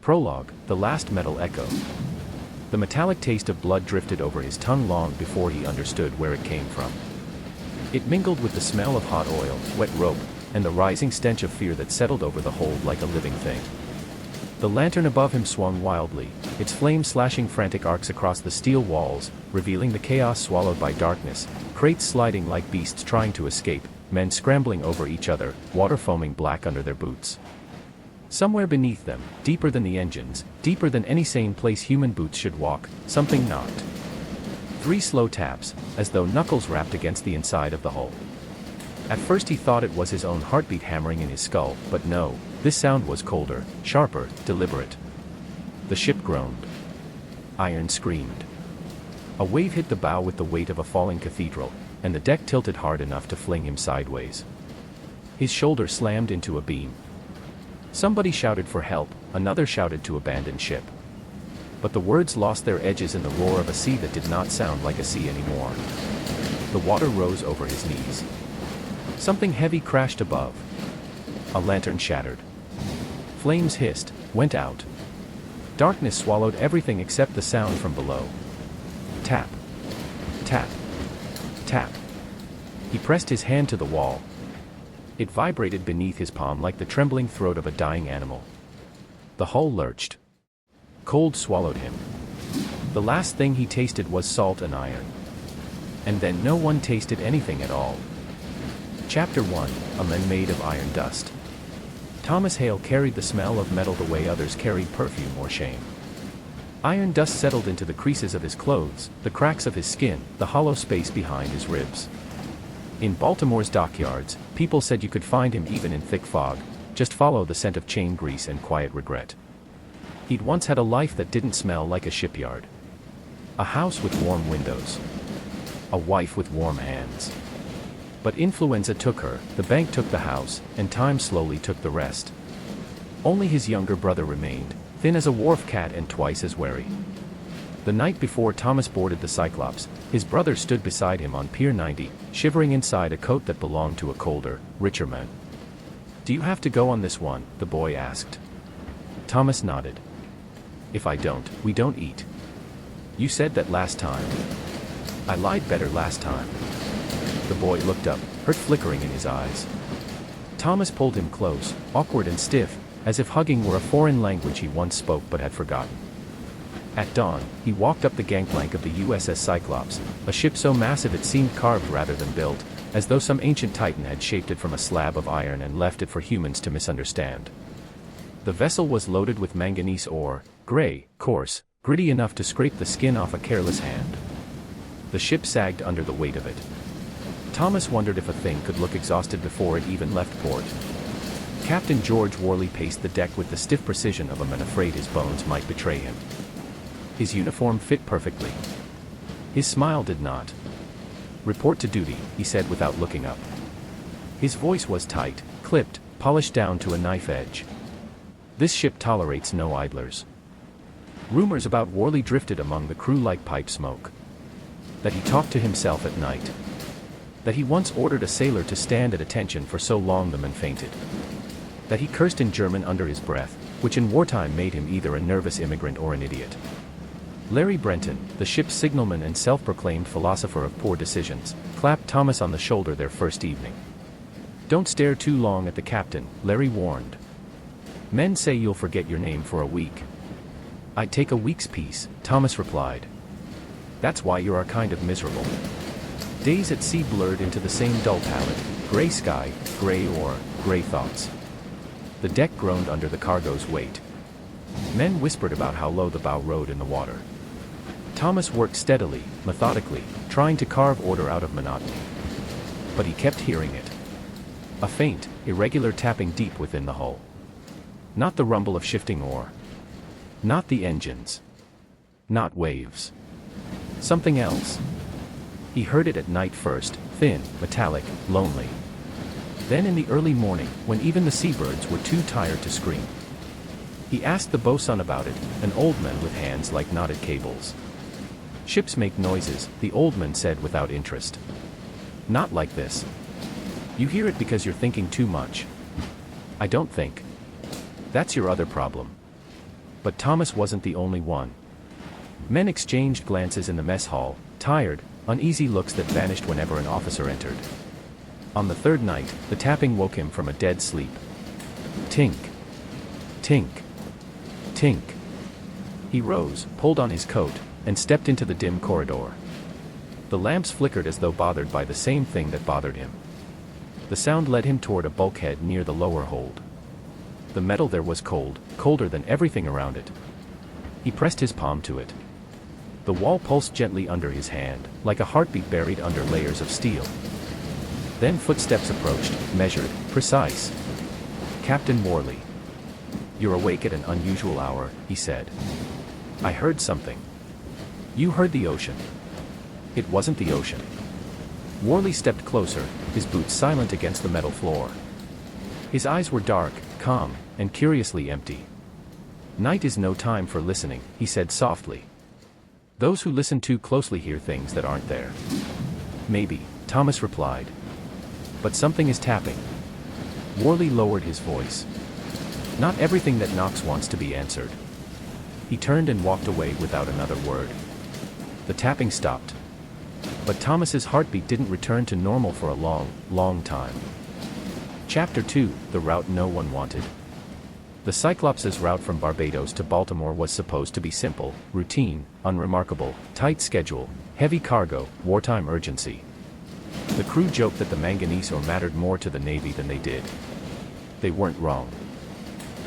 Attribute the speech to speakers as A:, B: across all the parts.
A: Prologue, the last metal echo. The metallic taste of blood drifted over his tongue long before he understood where it came from. It mingled with the smell of hot oil, wet rope, and the rising stench of fear that settled over the hold like a living thing. The lantern above him swung wildly, its flame slashing frantic arcs across the steel walls, revealing the chaos swallowed by darkness, crates sliding like beasts trying to escape, men scrambling over each other, water foaming black under their boots. Somewhere beneath them, deeper than the engines, deeper than any sane place human boots should walk, something knocked. 3 slow taps, as though knuckles rapped against the inside of the hull. At first he thought it was his own heartbeat hammering in his skull, but no, this sound was colder, sharper, deliberate. The ship groaned. Iron screamed. A wave hit the bow with the weight of a falling cathedral, and the deck tilted hard enough to fling him sideways. His shoulder slammed into a beam. Somebody shouted for help, another shouted to abandon ship. But the words lost their edges in the roar of a sea that did not sound like a sea anymore. The water rose over his knees. Something heavy crashed above. A lantern shattered. Flames hissed, went out. Darkness swallowed everything except the sound from below. Tap. Tap. Tap. He pressed his hand to the wall. It vibrated beneath his palm like the trembling throat of a dying animal. The hull lurched. Cold swallowed him. The last thing he tasted was salt and iron. And then no one tasted anything at all. Chapter 1, A Man Made of Iron Dust. Thomas Hale carried the smell of metal the way others carried perfume or shame. Iron dust settled into the creases of his clothes, the cracks of his skin, the hollow space behind his ribs. In Baltimore's dockyards, people said you could find him even in thick fog, just follow the scent of chain grease and quiet regret. He'd once had a life that didn't smell like a shipyard. A house with warm windows. A wife with warm hands. But influenza took her, the bank took the house, and time slowly took the rest. Only his younger brother remained, thin as a wharf cat and twice as wary. The night before Thomas boarded the Cyclops, his brother stood beside him on Pier 90, shivering inside a coat that belonged to a colder, richer man. "Do you have to go on this one?" the boy asked. Thomas nodded. "If I don't, we don't eat. You said that last time." "I lied better last time." The boy looked up, hurt flickering in his eyes. Thomas pulled him close, awkward and stiff, as if hugging were a foreign language he once spoke but had forgotten. At dawn, he walked up the gangplank of the USS Cyclops, a ship so massive it seemed carved rather than built, as though some ancient titan had shaped it from a slab of iron and left it for humans to misunderstand. The vessel was loaded with manganese ore, gray, coarse, gritty enough to scrape the skin off a careless hand. The ship sagged under the weight of it. Thomas wondered if a thing could look exhausted before it even left port. Captain George Worley paced the deck with the stiff precision of a man afraid his bones might betray him. His uniform fit perfectly. His smile did not. "Report to duty," he said without looking up. His voice was tight, clipped, polished down to a knife edge. "This ship tolerates no idlers." Rumors about Worley drifted among the crew like pipe smoke. That he talked to himself at night. That he once ordered a sailor to stand at attention for so long the man fainted. That he cursed in German under his breath, which in wartime made him either a nervous immigrant or an idiot. Larry Brenton, the ship's signalman and self-proclaimed philosopher of poor decisions, clapped Thomas on the shoulder their first evening. "Don't stare too long at the captain," Larry warned. "Men say you'll forget your name for a week." "I'd take a week's peace," Thomas replied. "That's why you're kind of miserable." Days at sea blurred into the same dull palette, gray sky, gray ore, gray thoughts. The deck groaned under the cargo's weight. Men whispered about how low the bow rode in the water. Thomas worked steadily, methodically, trying to carve order out of monotony. But he kept hearing it. A faint, irregular tapping deep within the hull. Not the rumble of shifting ore. Not the engines. Not waves. Something else. He heard it at night first, thin, metallic, lonely. Then in the early morning, when even the seabirds were too tired to scream. He asked the bosun about it, an old man with hands like knotted cables. "Ships make noises," the old man said without interest. "Not like this. You hear it because you're thinking too much." "I don't think. That's your other problem." But Thomas wasn't the only one. Men exchanged glances in the mess hall, tired, uneasy looks that vanished whenever an officer entered. On the third night, the tapping woke him from a dead sleep. Tink. Tink. Tink. He rose, pulled on his coat, and stepped into the dim corridor. The lamps flickered as though bothered by the same thing that bothered him. The sound led him toward a bulkhead near the lower hold. The metal there was cold, colder than everything around it. He pressed his palm to it. The wall pulsed gently under his hand, like a heartbeat buried under layers of steel. Then footsteps approached, measured, precise. Captain Worley. You're awake at an unusual hour, he said. I heard something. You heard the ocean. It wasn't the ocean. Worley stepped closer, his boots silent against the metal floor. His eyes were dark, calm, and curiously empty. Night is no time for listening, he said softly. Those who listen too closely hear things that aren't there. Maybe, Thomas replied. But something is tapping. Worley lowered his voice. Not everything that knocks wants to be answered. He turned and walked away without another word. The tapping stopped. But Thomas's heartbeat didn't return to normal for a long, long time. Chapter 2, The Route No One Wanted. The Cyclops' route from Barbados to Baltimore was supposed to be simple, routine, unremarkable, tight schedule, heavy cargo, wartime urgency. The crew joked that the manganese ore mattered more to the Navy than they did. They weren't wrong.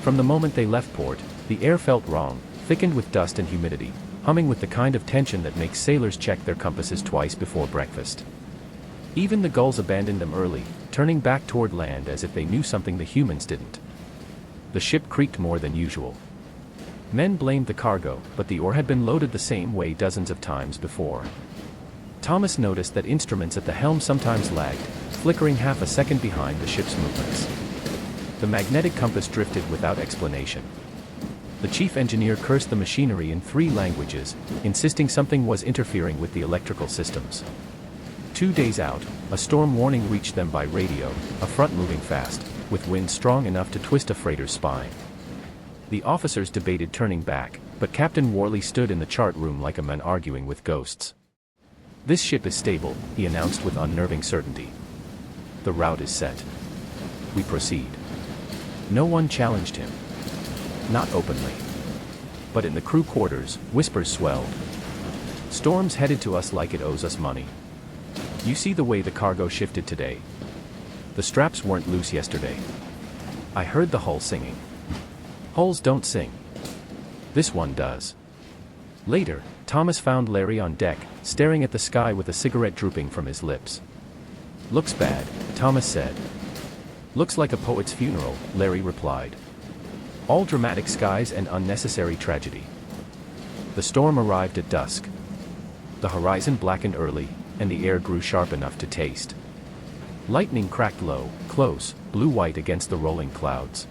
A: From the moment they left port, the air felt wrong, thickened with dust and humidity, humming with the kind of tension that makes sailors check their compasses twice before breakfast. Even the gulls abandoned them early, turning back toward land as if they knew something the humans didn't. The ship creaked more than usual. Men blamed the cargo, but the ore had been loaded the same way dozens of times before. Thomas noticed that instruments at the helm sometimes lagged, flickering half a second behind the ship's movements. The magnetic compass drifted without explanation. The chief engineer cursed the machinery in 3 languages, insisting something was interfering with the electrical systems. 2 days out, a storm warning reached them by radio, a front moving fast, with winds strong enough to twist a freighter's spine. The officers debated turning back, but Captain Worley stood in the chart room like a man arguing with ghosts. This ship is stable, he announced with unnerving certainty. The route is set. We proceed. No one challenged him. Not openly. But in the crew quarters, whispers swelled. Storm's headed to us like it owes us money. You see the way the cargo shifted today. The straps weren't loose yesterday. I heard the hull singing. Hulls don't sing. This one does. Later, Thomas found Larry on deck, staring at the sky with a cigarette drooping from his lips. Looks bad, Thomas said. Looks like a poet's funeral, Larry replied. All dramatic skies and unnecessary tragedy. The storm arrived at dusk. The horizon blackened early, and the air grew sharp enough to taste. Lightning cracked low, close, blue-white against the rolling clouds.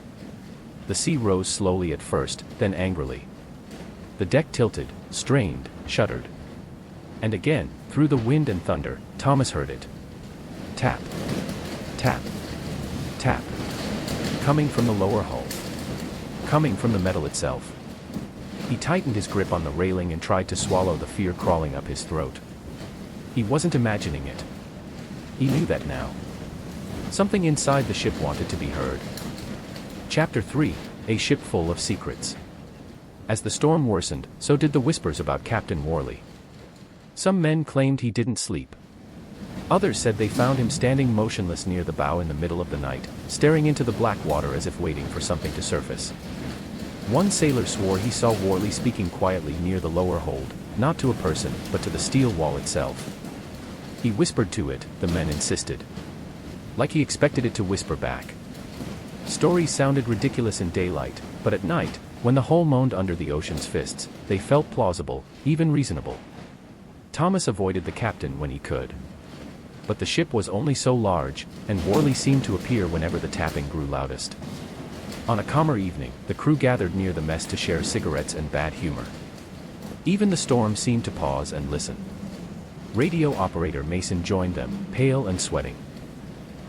A: The sea rose slowly at first, then angrily. The deck tilted, strained, shuddered. And again, through the wind and thunder, Thomas heard it. Tap. Tap. Tap. Coming from the lower hull. Coming from the metal itself. He tightened his grip on the railing and tried to swallow the fear crawling up his throat. He wasn't imagining it. He knew that now. Something inside the ship wanted to be heard. Chapter 3, A Ship Full of Secrets. As the storm worsened, so did the whispers about Captain Worley. Some men claimed he didn't sleep. Others said they found him standing motionless near the bow in the middle of the night, staring into the black water as if waiting for something to surface. One sailor swore he saw Worley speaking quietly near the lower hold, not to a person, but to the steel wall itself. He whispered to it, the men insisted. Like he expected it to whisper back. Stories sounded ridiculous in daylight, but at night, when the hull moaned under the ocean's fists, they felt plausible, even reasonable. Thomas avoided the captain when he could. But the ship was only so large, and Worley seemed to appear whenever the tapping grew loudest. On a calmer evening, the crew gathered near the mess to share cigarettes and bad humor. Even the storm seemed to pause and listen. Radio operator Mason joined them, pale and sweating.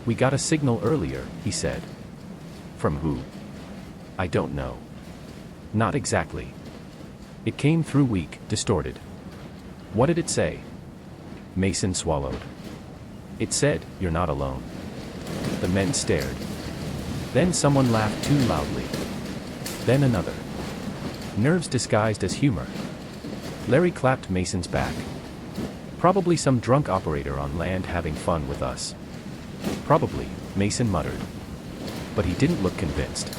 A: "We got a signal earlier," he said. "From who?" "I don't know." Not exactly. It came through weak, distorted. What did it say? Mason swallowed. It said, "You're not alone." The men stared. Then someone laughed too loudly. Then another. Nerves disguised as humor. Larry clapped Mason's back. "Probably some drunk operator on land having fun with us." "Probably," Mason muttered. But he didn't look convinced.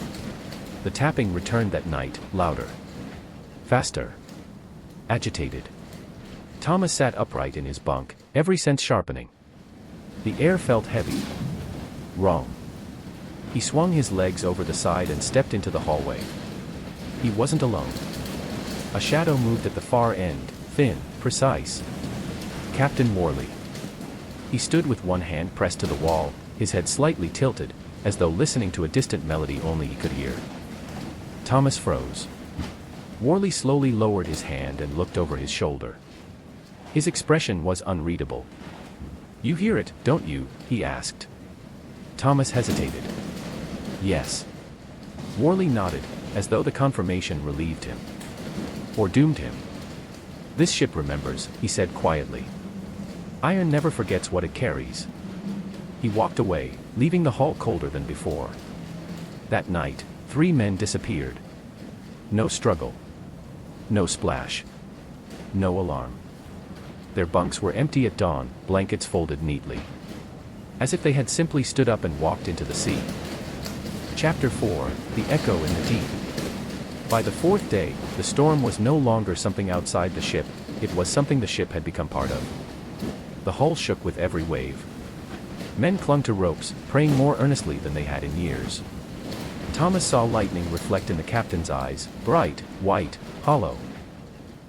A: The tapping returned that night, louder. Faster. Agitated. Thomas sat upright in his bunk, every sense sharpening. The air felt heavy. Wrong. He swung his legs over the side and stepped into the hallway. He wasn't alone. A shadow moved at the far end, thin, precise. Captain Worley. He stood with one hand pressed to the wall, his head slightly tilted, as though listening to a distant melody only he could hear. Thomas froze. Worley slowly lowered his hand and looked over his shoulder. His expression was unreadable. "You hear it, don't you?" he asked. Thomas hesitated. "Yes." Worley nodded, as though the confirmation relieved him. Or doomed him. "This ship remembers," he said quietly. "Iron never forgets what it carries." He walked away, leaving the hall colder than before. That night, 3 men disappeared. No struggle. No splash. No alarm. Their bunks were empty at dawn, blankets folded neatly. As if they had simply stood up and walked into the sea. Chapter 4, The Echo in the Deep. By the 4th day, the storm was no longer something outside the ship, it was something the ship had become part of. The hull shook with every wave. Men clung to ropes, praying more earnestly than they had in years. Thomas saw lightning reflect in the captain's eyes, bright, white, hollow.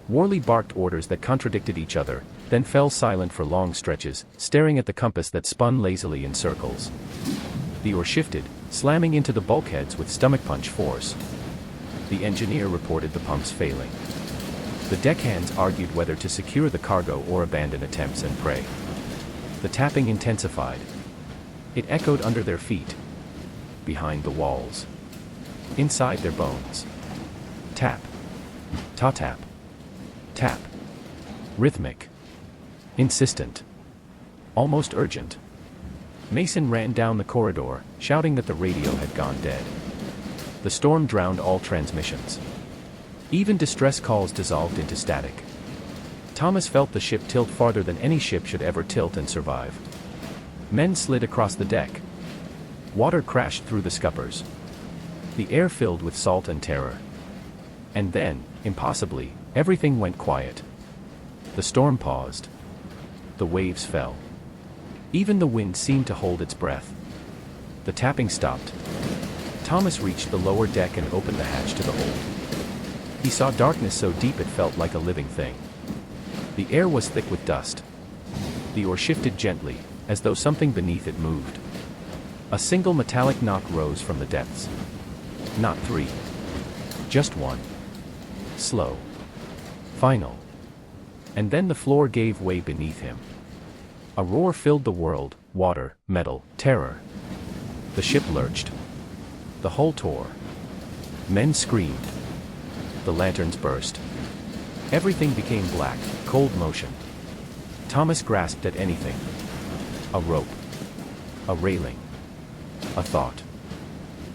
A: Worley barked orders that contradicted each other, then fell silent for long stretches, staring at the compass that spun lazily in circles. The oar shifted, slamming into the bulkheads with stomach-punch force. The engineer reported the pumps failing. The deckhands argued whether to secure the cargo or abandon attempts and pray. The tapping intensified. It echoed under their feet. Behind the walls. Inside their bones. Tap. Ta-tap. Tap. Rhythmic. Insistent. Almost urgent. Mason ran down the corridor, shouting that the radio had gone dead. The storm drowned all transmissions. Even distress calls dissolved into static. Thomas felt the ship tilt farther than any ship should ever tilt and survive. Men slid across the deck. Water crashed through the scuppers. The air filled with salt and terror. And then, impossibly, everything went quiet. The storm paused. The waves fell. Even the wind seemed to hold its breath. The tapping stopped. Thomas reached the lower deck and opened the hatch to the hold. He saw darkness so deep it felt like a living thing. The air was thick with dust. The oar shifted gently, as though something beneath it moved. A single metallic knock rose from the depths. Not 3. Just 1. Slow. Final. And then the floor gave way beneath him. A roar filled the world, water, metal, terror. The ship lurched. The hull tore. Men screamed. The lanterns burst. Everything became black, cold motion. Thomas grasped at anything. A rope. A railing. A thought.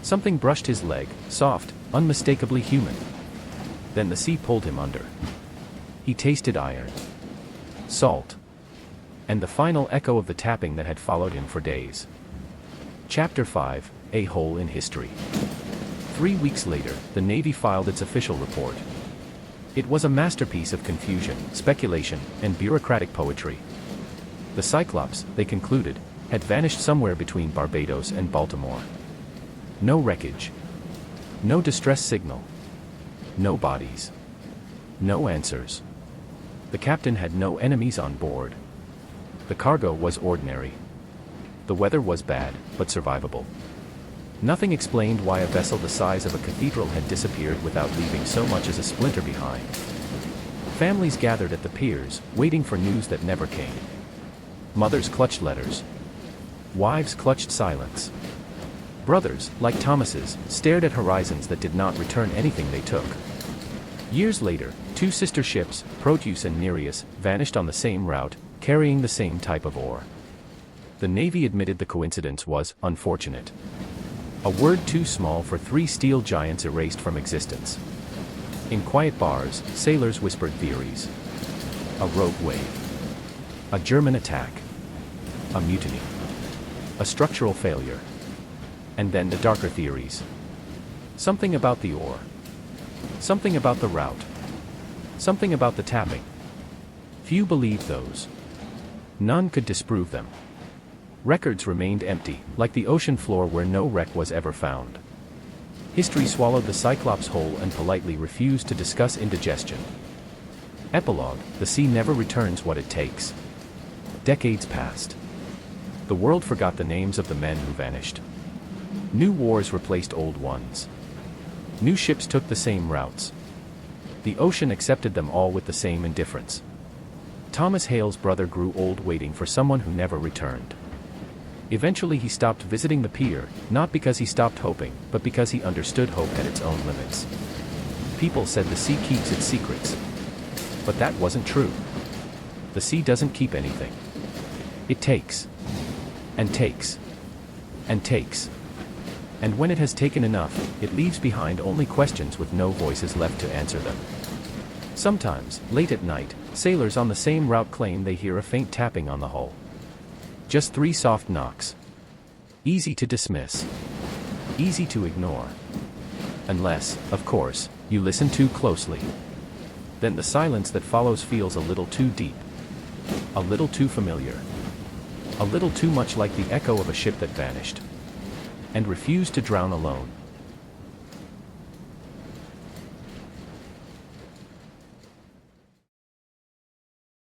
A: Something brushed his leg, soft, unmistakably human. Then the sea pulled him under. He tasted iron. Salt. And the final echo of the tapping that had followed him for days. Chapter 5, A Hole in History. 3 weeks later, the Navy filed its official report. It was a masterpiece of confusion, speculation, and bureaucratic poetry. The Cyclops, they concluded, had vanished somewhere between Barbados and Baltimore. No wreckage. No distress signal. No bodies. No answers. The captain had no enemies on board. The cargo was ordinary. The weather was bad, but survivable. Nothing explained why a vessel the size of a cathedral had disappeared without leaving so much as a splinter behind. Families gathered at the piers, waiting for news that never came. Mothers clutched letters. Wives clutched silence. Brothers, like Thomas's, stared at horizons that did not return anything they took. Years later, two sister ships, Proteus and Nereus, vanished on the same route, carrying the same type of ore. The Navy admitted the coincidence was unfortunate. A word too small for three steel giants erased from existence. In quiet bars, sailors whispered theories. A rogue wave. A German attack. A mutiny. A structural failure. And then the darker theories. Something about the ore. Something about the route. Something about the tapping. Few believed those. None could disprove them. Records remained empty, like the ocean floor where no wreck was ever found. History swallowed the Cyclops whole and politely refused to discuss indigestion. Epilogue: the sea never returns what it takes. Decades passed. The world forgot the names of the men who vanished. New wars replaced old ones. New ships took the same routes. The ocean accepted them all with the same indifference. Thomas Hale's brother grew old waiting for someone who never returned. Eventually he stopped visiting the pier, not because he stopped hoping, but because he understood hope at its own limits. People said the sea keeps its secrets. But that wasn't true. The sea doesn't keep anything. It takes. And takes. And takes. And when it has taken enough, it leaves behind only questions with no voices left to answer them. Sometimes, late at night, sailors on the same route claim they hear a faint tapping on the hull. Just 3 soft knocks. Easy to dismiss. Easy to ignore. Unless, of course, you listen too closely. Then the silence that follows feels a little too deep. A little too familiar. A little too much like the echo of a ship that vanished and refused to drown alone.